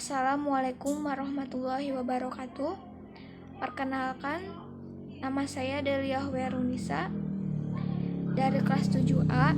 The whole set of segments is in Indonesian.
Assalamualaikum warahmatullahi wabarakatuh. Perkenalkan, nama saya Delia Werunisa dari kelas 7A.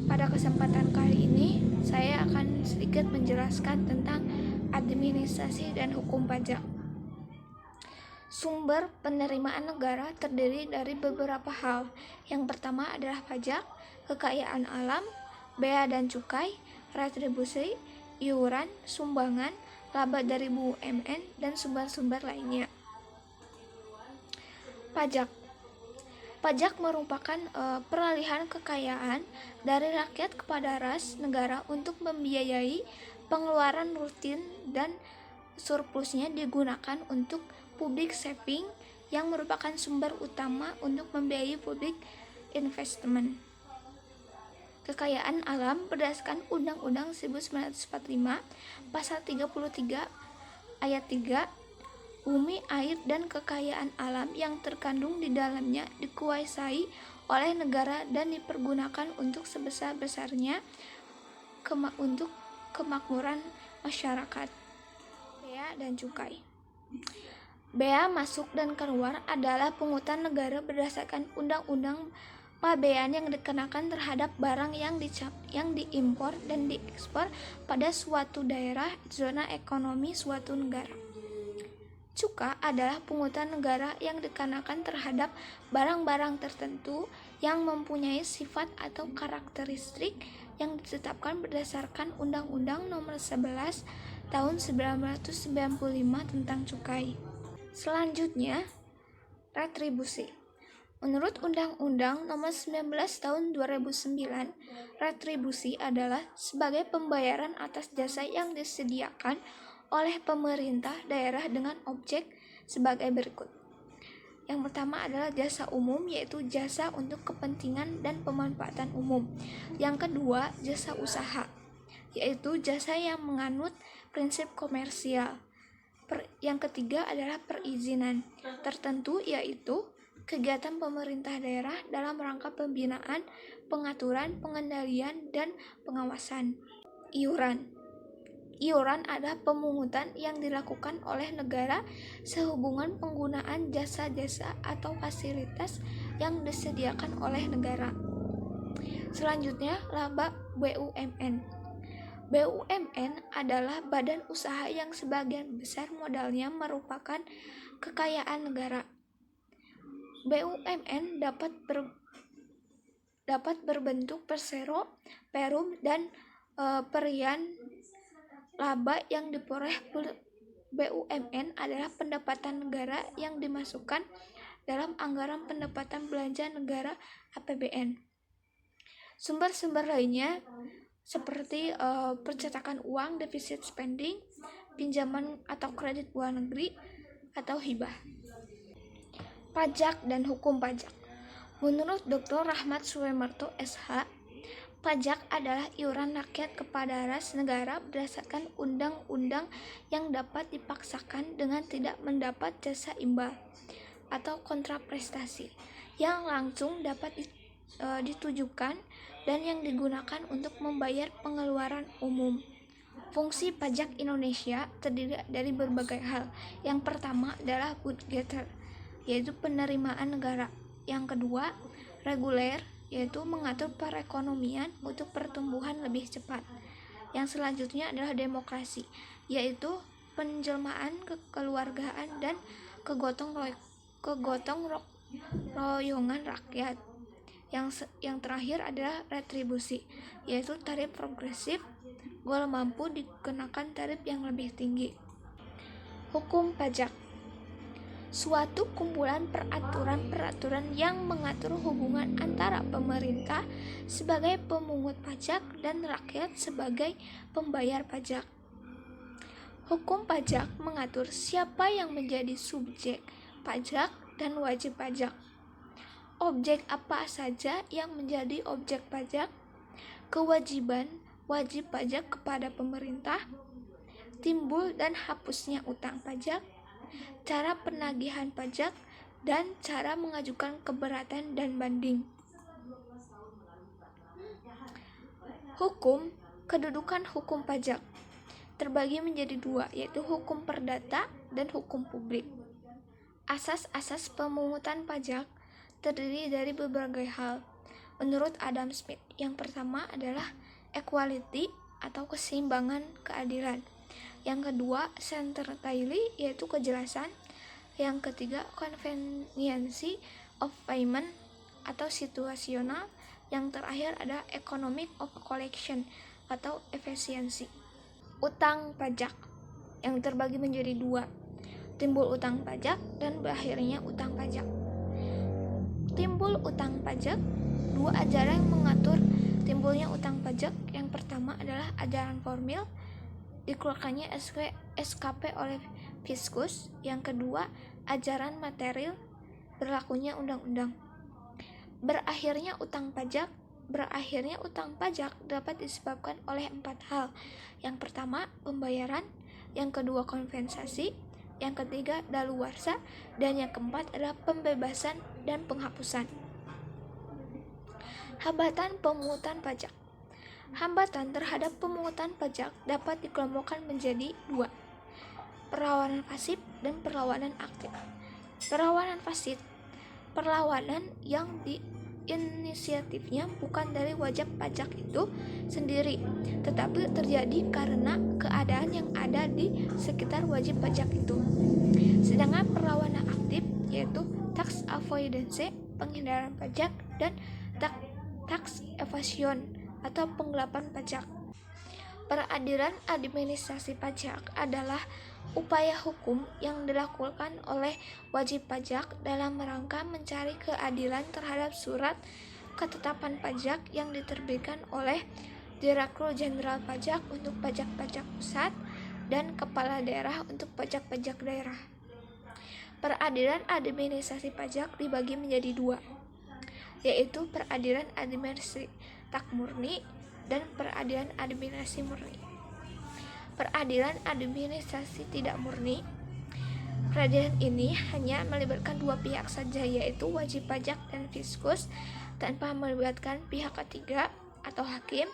Pada kesempatan kali ini, saya akan sedikit menjelaskan tentang administrasi dan hukum pajak. Sumber penerimaan negara terdiri dari beberapa hal. Yang pertama adalah pajak, kekayaan alam, bea dan cukai, retribusi, iuran, sumbangan, laba dari BUMN, dan sumber-sumber lainnya. Pajak merupakan peralihan kekayaan dari rakyat kepada ras negara untuk membiayai pengeluaran rutin, dan surplusnya digunakan untuk public saving yang merupakan sumber utama untuk membiayai public investment. Kekayaan alam berdasarkan Undang-Undang 1945 Pasal 33 Ayat 3, bumi, air, dan kekayaan alam yang terkandung di dalamnya dikuasai oleh negara dan dipergunakan untuk sebesar-besarnya untuk kemakmuran masyarakat. Bea dan cukai. Bea masuk dan keluar adalah pungutan negara berdasarkan undang-undang pabean yang dikenakan terhadap barang yang diimpor dan diekspor pada suatu daerah zona ekonomi suatu negara. Cukai adalah pungutan negara yang dikenakan terhadap barang-barang tertentu yang mempunyai sifat atau karakteristik yang ditetapkan berdasarkan Undang-Undang Nomor 11 Tahun 1995 tentang cukai. Selanjutnya, retribusi. Menurut Undang-Undang Nomor 19 Tahun 2009, retribusi adalah sebagai pembayaran atas jasa yang disediakan oleh pemerintah daerah dengan objek sebagai berikut. Yang pertama adalah jasa umum, yaitu jasa untuk kepentingan dan pemanfaatan umum. Yang kedua, jasa usaha, yaitu jasa yang menganut prinsip komersial. Yang ketiga adalah perizinan tertentu, yaitu kegiatan pemerintah daerah dalam rangka pembinaan, pengaturan, pengendalian, dan pengawasan. Iuran adalah pemungutan yang dilakukan oleh negara sehubungan penggunaan jasa-jasa atau fasilitas yang disediakan oleh negara. Selanjutnya, laba BUMN. BUMN adalah badan usaha yang sebagian besar modalnya merupakan kekayaan negara. BUMN dapat berbentuk persero, perum, dan perian. Laba yang diperoleh BUMN adalah pendapatan negara yang dimasukkan dalam anggaran pendapatan belanja negara APBN. Sumber-sumber lainnya seperti percetakan uang, defisit spending, pinjaman atau kredit luar negeri, atau hibah. Pajak dan hukum pajak. Menurut Dr. Rahmat Suwemarto SH, pajak adalah iuran rakyat kepada ras negara berdasarkan undang-undang yang dapat dipaksakan dengan tidak mendapat jasa imbal atau kontraprestasi yang langsung dapat ditujukan dan yang digunakan untuk membayar pengeluaran umum. Fungsi pajak Indonesia terdiri dari berbagai hal. Yang pertama adalah budgeter, yaitu penerimaan negara. Yang kedua, reguler, yaitu mengatur perekonomian untuk pertumbuhan lebih cepat. Yang selanjutnya adalah demokrasi, yaitu penjelmaan kekeluargaan dan kegotong royongan rakyat. Yang terakhir adalah retribusi, yaitu tarif progresif, goal mampu dikenakan tarif yang lebih tinggi. Hukum pajak. Suatu kumpulan peraturan-peraturan yang mengatur hubungan antara pemerintah sebagai pemungut pajak dan rakyat sebagai pembayar pajak. Hukum pajak mengatur siapa yang menjadi subjek pajak dan wajib pajak. Objek apa saja yang menjadi objek pajak, kewajiban wajib pajak kepada pemerintah, timbul dan hapusnya utang pajak, cara penagihan pajak, dan cara mengajukan keberatan dan banding. Kedudukan hukum pajak. terbagi menjadi dua, yaitu hukum perdata dan hukum publik. Asas-asas pemungutan pajak terdiri dari berbagai hal. Menurut Adam Smith, yang pertama adalah equality atau keseimbangan keadilan. Yang kedua, centrality yaitu kejelasan. Yang ketiga, conveniency of payment atau situasional. Yang terakhir ada economic of collection atau efisiensi. Utang pajak yang terbagi menjadi dua, timbul utang pajak dan berakhirnya utang pajak. Timbul utang pajak, dua ajaran yang mengatur timbulnya utang pajak. Yang pertama adalah ajaran formil, dikeluarkannya SKP oleh Fiskus. Yang kedua, ajaran material, berlakunya undang-undang. Berakhirnya utang pajak dapat disebabkan oleh 4 hal. Yang pertama, pembayaran. Yang kedua, kompensasi. Yang ketiga, daluarsa. Dan yang keempat adalah pembebasan dan penghapusan. Hambatan pemungutan pajak. Hambatan terhadap pemungutan pajak dapat dikelompokkan menjadi dua, perlawanan pasif dan perlawanan aktif. Perlawanan pasif, perlawanan yang inisiatifnya bukan dari wajib pajak itu sendiri, tetapi terjadi karena keadaan yang ada di sekitar wajib pajak itu. Sedangkan perlawanan aktif yaitu tax avoidance, penghindaran pajak, dan tax evasion atau penggelapan pajak. Peradilan administrasi pajak adalah upaya hukum yang dilakukan oleh wajib pajak dalam rangka mencari keadilan terhadap surat ketetapan pajak yang diterbitkan oleh Direktur Jenderal Pajak untuk pajak-pajak pusat dan kepala daerah untuk pajak-pajak daerah. Peradilan administrasi pajak dibagi menjadi dua, yaitu peradilan administrasi tak murni dan peradilan administrasi murni. Peradilan administrasi tidak murni, peradilan ini hanya melibatkan dua pihak saja, yaitu wajib pajak dan Fiskus, tanpa melibatkan pihak ketiga atau hakim.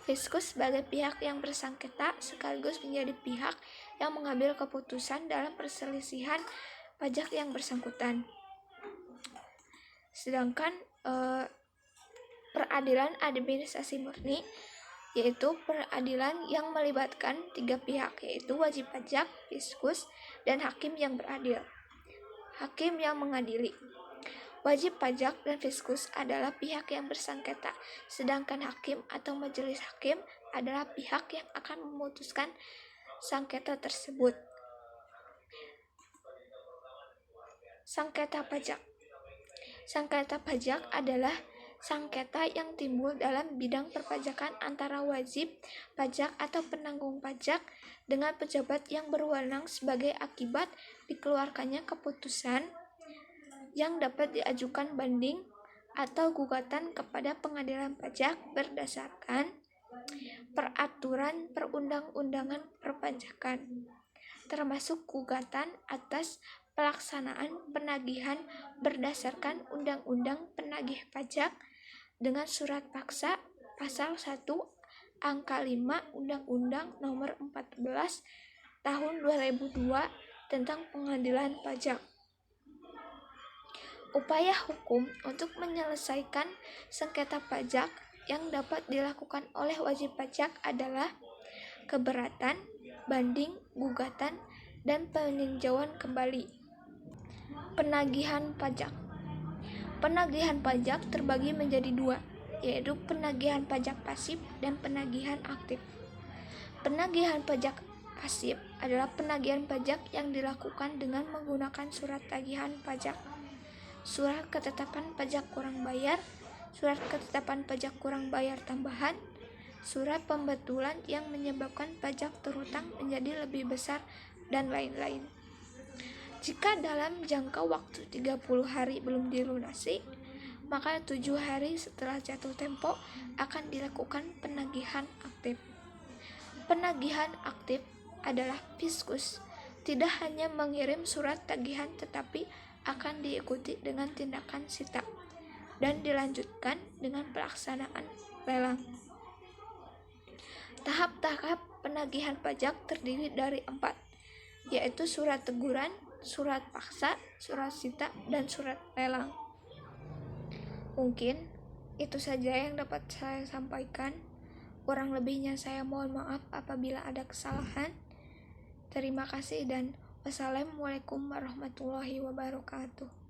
Fiskus sebagai pihak yang bersengketa sekaligus menjadi pihak yang mengambil keputusan dalam perselisihan pajak yang bersangkutan. Sedangkan peradilan administrasi murni yaitu peradilan yang melibatkan tiga pihak, yaitu wajib pajak, Fiskus, dan hakim yang beradil. Hakim yang mengadili. Wajib pajak dan Fiskus adalah pihak yang bersengketa, sedangkan hakim atau majelis hakim adalah pihak yang akan memutuskan sengketa tersebut. Sengketa pajak. Sengketa pajak adalah sengketa yang timbul dalam bidang perpajakan antara wajib pajak atau penanggung pajak dengan pejabat yang berwenang sebagai akibat dikeluarkannya keputusan yang dapat diajukan banding atau gugatan kepada pengadilan pajak berdasarkan peraturan perundang-undangan perpajakan, termasuk gugatan atas pelaksanaan penagihan berdasarkan Undang-Undang Penagih Pajak dengan surat paksa pasal 1 angka 5 Undang-Undang Nomor 14 Tahun 2002 tentang Pengadilan Pajak. Upaya hukum untuk menyelesaikan sengketa pajak yang dapat dilakukan oleh wajib pajak adalah keberatan, banding, gugatan, dan peninjauan kembali. Penagihan pajak. Penagihan pajak terbagi menjadi dua, yaitu penagihan pajak pasif dan penagihan aktif. Penagihan pajak pasif adalah penagihan pajak yang dilakukan dengan menggunakan surat tagihan pajak, surat ketetapan pajak kurang bayar, surat ketetapan pajak kurang bayar tambahan, surat pembetulan yang menyebabkan pajak terhutang menjadi lebih besar, dan lain-lain. Jika dalam jangka waktu 30 hari belum dilunasi, maka 7 hari setelah jatuh tempo akan dilakukan penagihan aktif. Penagihan aktif adalah Fiskus tidak hanya mengirim surat tagihan tetapi akan diikuti dengan tindakan sita dan dilanjutkan dengan pelaksanaan lelang. Tahap-tahap penagihan pajak terdiri dari 4, yaitu surat teguran, surat paksa, surat sita, dan surat lelang. Mungkin itu saja yang dapat saya sampaikan. Kurang lebihnya saya mohon maaf apabila ada kesalahan. Terima kasih dan wassalamualaikum warahmatullahi wabarakatuh.